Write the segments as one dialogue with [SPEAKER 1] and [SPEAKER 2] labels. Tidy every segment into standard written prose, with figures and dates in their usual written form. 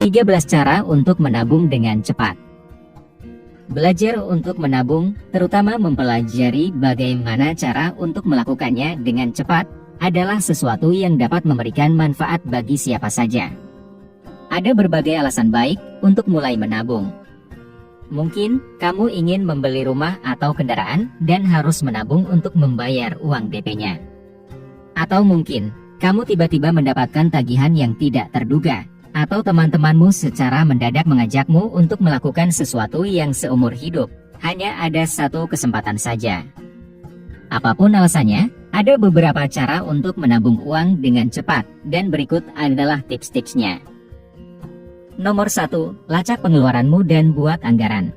[SPEAKER 1] 13 cara untuk menabung dengan cepat. Belajar untuk menabung, terutama mempelajari bagaimana cara untuk melakukannya dengan cepat, adalah sesuatu yang dapat memberikan manfaat bagi siapa saja. Ada berbagai alasan baik untuk mulai menabung. Mungkin kamu ingin membeli rumah atau kendaraan dan harus menabung untuk membayar uang DP-nya. Atau mungkin kamu tiba-tiba mendapatkan tagihan yang tidak terduga, atau teman-temanmu secara mendadak mengajakmu untuk melakukan sesuatu yang seumur hidup hanya ada satu kesempatan saja. Apapun alasannya, ada beberapa cara untuk menabung uang dengan cepat, dan berikut adalah tips-tipsnya. Nomor 1, lacak pengeluaranmu dan buat anggaran.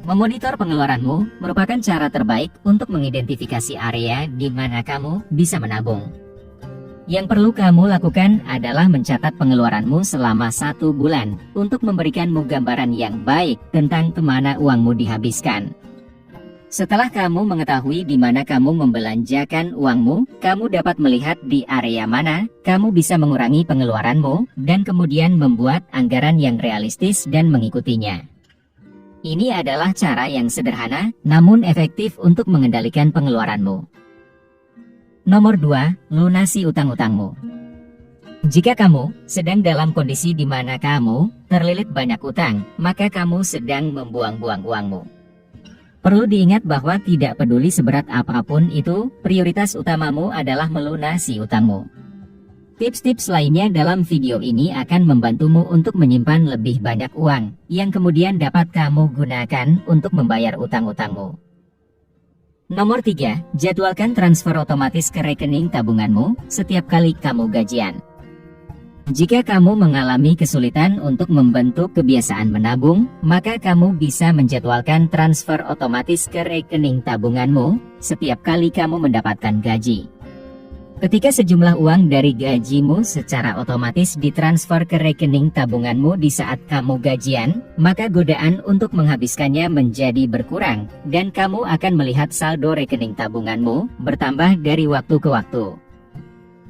[SPEAKER 1] Memonitor pengeluaranmu merupakan cara terbaik untuk mengidentifikasi area di mana kamu bisa menabung. Yang perlu kamu lakukan adalah mencatat pengeluaranmu selama 1 bulan untuk memberikanmu gambaran yang baik tentang kemana uangmu dihabiskan. Setelah kamu mengetahui di mana kamu membelanjakan uangmu, kamu dapat melihat di area mana kamu bisa mengurangi pengeluaranmu dan kemudian membuat anggaran yang realistis dan mengikutinya. Ini adalah cara yang sederhana namun efektif untuk mengendalikan pengeluaranmu. Nomor 2, lunasi utang-utangmu. Jika kamu sedang dalam kondisi di mana kamu terlilit banyak utang, maka kamu sedang membuang-buang uangmu. Perlu diingat bahwa tidak peduli seberat apapun itu, prioritas utamamu adalah melunasi utangmu. Tips-tips lainnya dalam video ini akan membantumu untuk menyimpan lebih banyak uang, yang kemudian dapat kamu gunakan untuk membayar utang-utangmu. Nomor 3, jadwalkan transfer otomatis ke rekening tabunganmu setiap kali kamu gajian. Jika kamu mengalami kesulitan untuk membentuk kebiasaan menabung, maka kamu bisa menjadwalkan transfer otomatis ke rekening tabunganmu setiap kali kamu mendapatkan gaji. Ketika sejumlah uang dari gajimu secara otomatis ditransfer ke rekening tabunganmu di saat kamu gajian, maka godaan untuk menghabiskannya menjadi berkurang, dan kamu akan melihat saldo rekening tabunganmu bertambah dari waktu ke waktu.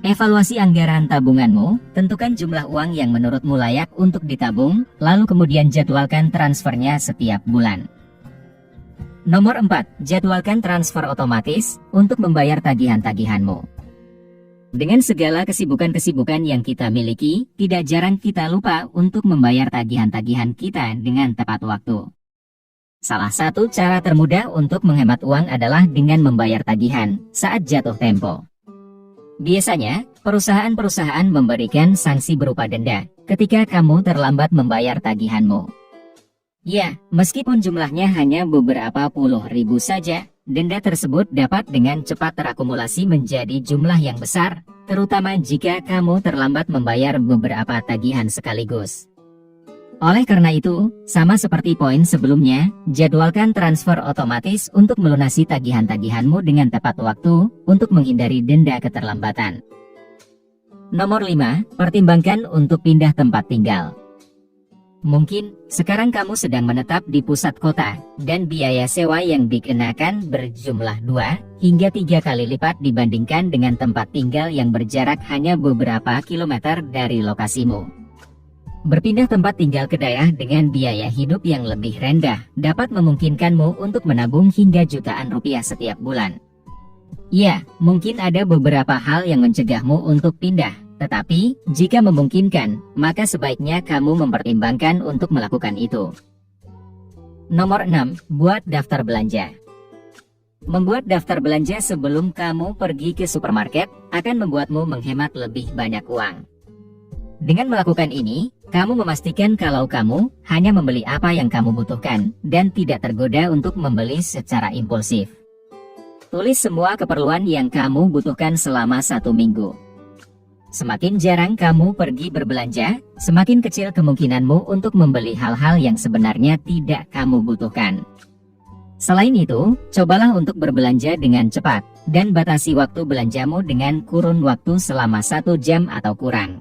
[SPEAKER 1] Evaluasi anggaran tabunganmu, tentukan jumlah uang yang menurutmu layak untuk ditabung, lalu kemudian jadwalkan transfernya setiap bulan. Nomor 4, jadwalkan transfer otomatis untuk membayar tagihan-tagihanmu. Dengan segala kesibukan-kesibukan yang kita miliki, tidak jarang kita lupa untuk membayar tagihan-tagihan kita dengan tepat waktu. Salah satu cara termudah untuk menghemat uang adalah dengan membayar tagihan saat jatuh tempo. Biasanya, perusahaan-perusahaan memberikan sanksi berupa denda ketika kamu terlambat membayar tagihanmu. Ya, meskipun jumlahnya hanya beberapa puluh ribu saja, denda tersebut dapat dengan cepat terakumulasi menjadi jumlah yang besar, terutama jika kamu terlambat membayar beberapa tagihan sekaligus. Oleh karena itu, sama seperti poin sebelumnya, jadwalkan transfer otomatis untuk melunasi tagihan-tagihanmu dengan tepat waktu untuk menghindari denda keterlambatan. Nomor 5, pertimbangkan untuk pindah tempat tinggal. Mungkin sekarang kamu sedang menetap di pusat kota, dan biaya sewa yang dikenakan berjumlah 2 hingga 3 kali lipat dibandingkan dengan tempat tinggal yang berjarak hanya beberapa kilometer dari lokasimu. Berpindah tempat tinggal ke daerah dengan biaya hidup yang lebih rendah dapat memungkinkanmu untuk menabung hingga jutaan rupiah setiap bulan. Ya, mungkin ada beberapa hal yang mencegahmu untuk pindah. Tetapi, jika memungkinkan, maka sebaiknya kamu mempertimbangkan untuk melakukan itu. Nomor 6, buat daftar belanja. Membuat daftar belanja sebelum kamu pergi ke supermarket akan membuatmu menghemat lebih banyak uang. Dengan melakukan ini, kamu memastikan kalau kamu hanya membeli apa yang kamu butuhkan dan tidak tergoda untuk membeli secara impulsif. Tulis semua keperluan yang kamu butuhkan selama 1 minggu. Semakin jarang kamu pergi berbelanja, semakin kecil kemungkinanmu untuk membeli hal-hal yang sebenarnya tidak kamu butuhkan. Selain itu, cobalah untuk berbelanja dengan cepat, dan batasi waktu belanjamu dengan kurun waktu selama 1 jam atau kurang.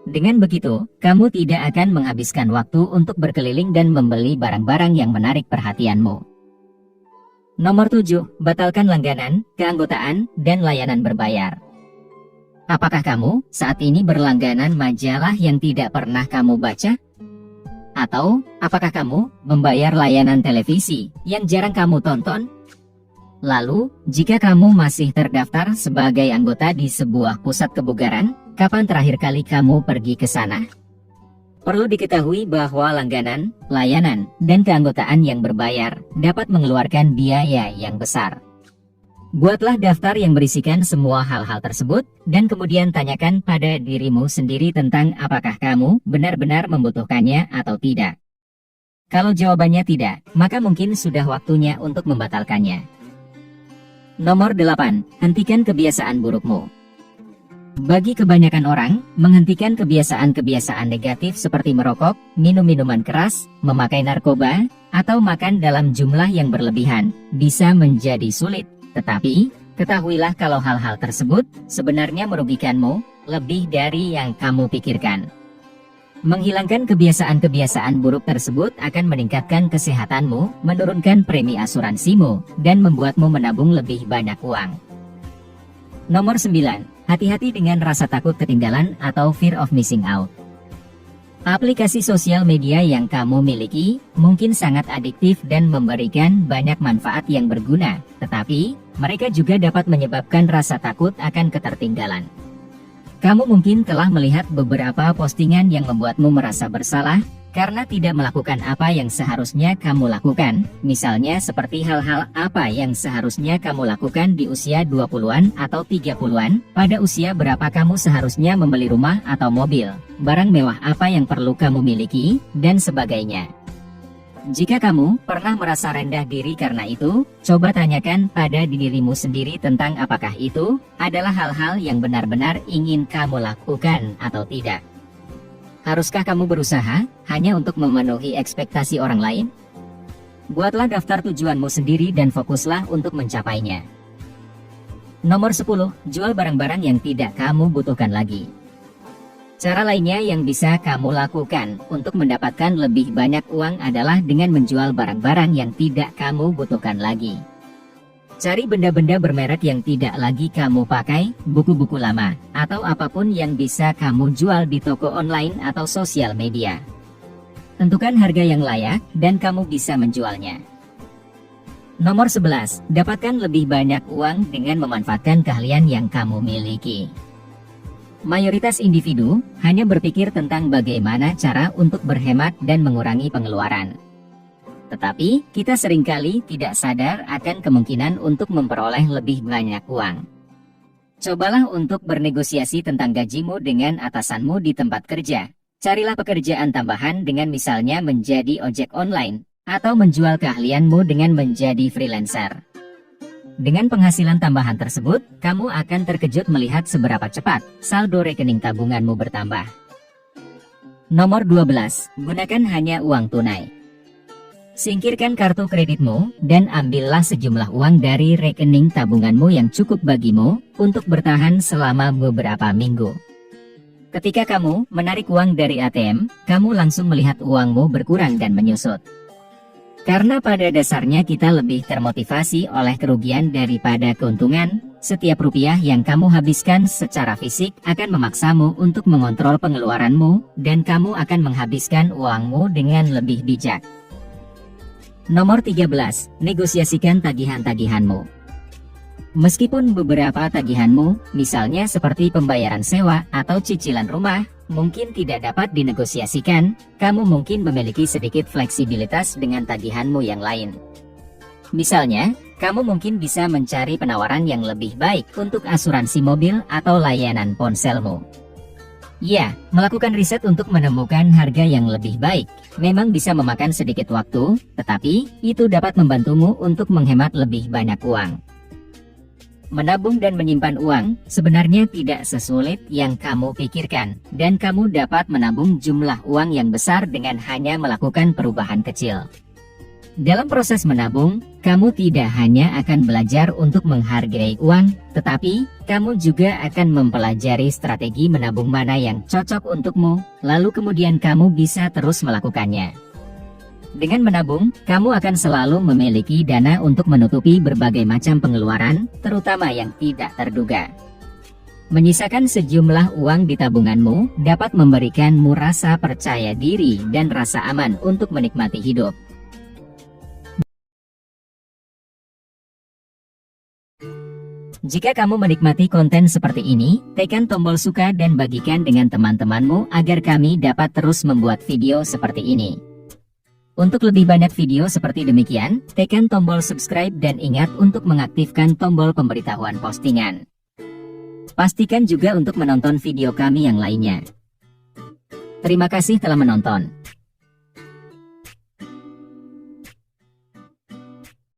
[SPEAKER 1] Dengan begitu, kamu tidak akan menghabiskan waktu untuk berkeliling dan membeli barang-barang yang menarik perhatianmu. Nomor 7, batalkan langganan, keanggotaan, dan layanan berbayar. Apakah kamu saat ini berlangganan majalah yang tidak pernah kamu baca? Atau apakah kamu membayar layanan televisi yang jarang kamu tonton? Lalu, jika kamu masih terdaftar sebagai anggota di sebuah pusat kebugaran, kapan terakhir kali kamu pergi ke sana? Perlu diketahui bahwa langganan, layanan, dan keanggotaan yang berbayar dapat mengeluarkan biaya yang besar. Buatlah daftar yang berisikan semua hal-hal tersebut, dan kemudian tanyakan pada dirimu sendiri tentang apakah kamu benar-benar membutuhkannya atau tidak. Kalau jawabannya tidak, maka mungkin sudah waktunya untuk membatalkannya. Nomor 8. Hentikan kebiasaan burukmu. Bagi kebanyakan orang, menghentikan kebiasaan-kebiasaan negatif seperti merokok, minum minuman keras, memakai narkoba, atau makan dalam jumlah yang berlebihan, bisa menjadi sulit. Tetapi, ketahuilah kalau hal-hal tersebut sebenarnya merugikanmu lebih dari yang kamu pikirkan. Menghilangkan kebiasaan-kebiasaan buruk tersebut akan meningkatkan kesehatanmu, menurunkan premi asuransimu, dan membuatmu menabung lebih banyak uang. Nomor 9. Hati-hati dengan rasa takut ketinggalan atau fear of missing out. Aplikasi sosial media yang kamu miliki mungkin sangat adiktif dan memberikan banyak manfaat yang berguna, tetapi mereka juga dapat menyebabkan rasa takut akan ketertinggalan. Kamu mungkin telah melihat beberapa postingan yang membuatmu merasa bersalah karena tidak melakukan apa yang seharusnya kamu lakukan, misalnya seperti hal-hal apa yang seharusnya kamu lakukan di usia 20-an atau 30-an, pada usia berapa kamu seharusnya membeli rumah atau mobil, barang mewah apa yang perlu kamu miliki, dan sebagainya. Jika kamu pernah merasa rendah diri karena itu, coba tanyakan pada dirimu sendiri tentang apakah itu adalah hal-hal yang benar-benar ingin kamu lakukan atau tidak. Haruskah kamu berusaha hanya untuk memenuhi ekspektasi orang lain? Buatlah daftar tujuanmu sendiri dan fokuslah untuk mencapainya. Nomor 10. Jual barang-barang yang tidak kamu butuhkan lagi. Cara lainnya yang bisa kamu lakukan untuk mendapatkan lebih banyak uang adalah dengan menjual barang-barang yang tidak kamu butuhkan lagi. Cari benda-benda bermerek yang tidak lagi kamu pakai, buku-buku lama, atau apapun yang bisa kamu jual di toko online atau sosial media. Tentukan harga yang layak, dan kamu bisa menjualnya. Nomor 11. Dapatkan lebih banyak uang dengan memanfaatkan keahlian yang kamu miliki. Mayoritas individu hanya berpikir tentang bagaimana cara untuk berhemat dan mengurangi pengeluaran. Tetapi, kita seringkali tidak sadar akan kemungkinan untuk memperoleh lebih banyak uang. Cobalah untuk bernegosiasi tentang gajimu dengan atasanmu di tempat kerja. Carilah pekerjaan tambahan dengan misalnya menjadi ojek online, atau menjual keahlianmu dengan menjadi freelancer. Dengan penghasilan tambahan tersebut, kamu akan terkejut melihat seberapa cepat saldo rekening tabunganmu bertambah. Nomor 12. Gunakan hanya uang tunai. Singkirkan kartu kreditmu, dan ambillah sejumlah uang dari rekening tabunganmu yang cukup bagimu untuk bertahan selama beberapa minggu. Ketika kamu menarik uang dari ATM, kamu langsung melihat uangmu berkurang dan menyusut. Karena pada dasarnya kita lebih termotivasi oleh kerugian daripada keuntungan, setiap rupiah yang kamu habiskan secara fisik akan memaksamu untuk mengontrol pengeluaranmu, dan kamu akan menghabiskan uangmu dengan lebih bijak. Nomor 13. Negosiasikan tagihan-tagihanmu. Meskipun beberapa tagihanmu, misalnya seperti pembayaran sewa atau cicilan rumah, mungkin tidak dapat dinegosiasikan, kamu mungkin memiliki sedikit fleksibilitas dengan tagihanmu yang lain. Misalnya, kamu mungkin bisa mencari penawaran yang lebih baik untuk asuransi mobil atau layanan ponselmu. Ya, melakukan riset untuk menemukan harga yang lebih baik memang bisa memakan sedikit waktu, tetapi itu dapat membantumu untuk menghemat lebih banyak uang. Menabung dan menyimpan uang sebenarnya tidak sesulit yang kamu pikirkan, dan kamu dapat menabung jumlah uang yang besar dengan hanya melakukan perubahan kecil. Dalam proses menabung, kamu tidak hanya akan belajar untuk menghargai uang, tetapi kamu juga akan mempelajari strategi menabung mana yang cocok untukmu, lalu kemudian kamu bisa terus melakukannya. Dengan menabung, kamu akan selalu memiliki dana untuk menutupi berbagai macam pengeluaran, terutama yang tidak terduga. Menyisakan sejumlah uang di tabunganmu dapat memberikanmu rasa percaya diri dan rasa aman untuk menikmati hidup. Jika kamu menikmati konten seperti ini, tekan tombol suka dan bagikan dengan teman-temanmu agar kami dapat terus membuat video seperti ini. Untuk lebih banyak video seperti demikian, tekan tombol subscribe dan ingat untuk mengaktifkan tombol pemberitahuan postingan. Pastikan juga untuk menonton video kami yang lainnya. Terima kasih telah menonton.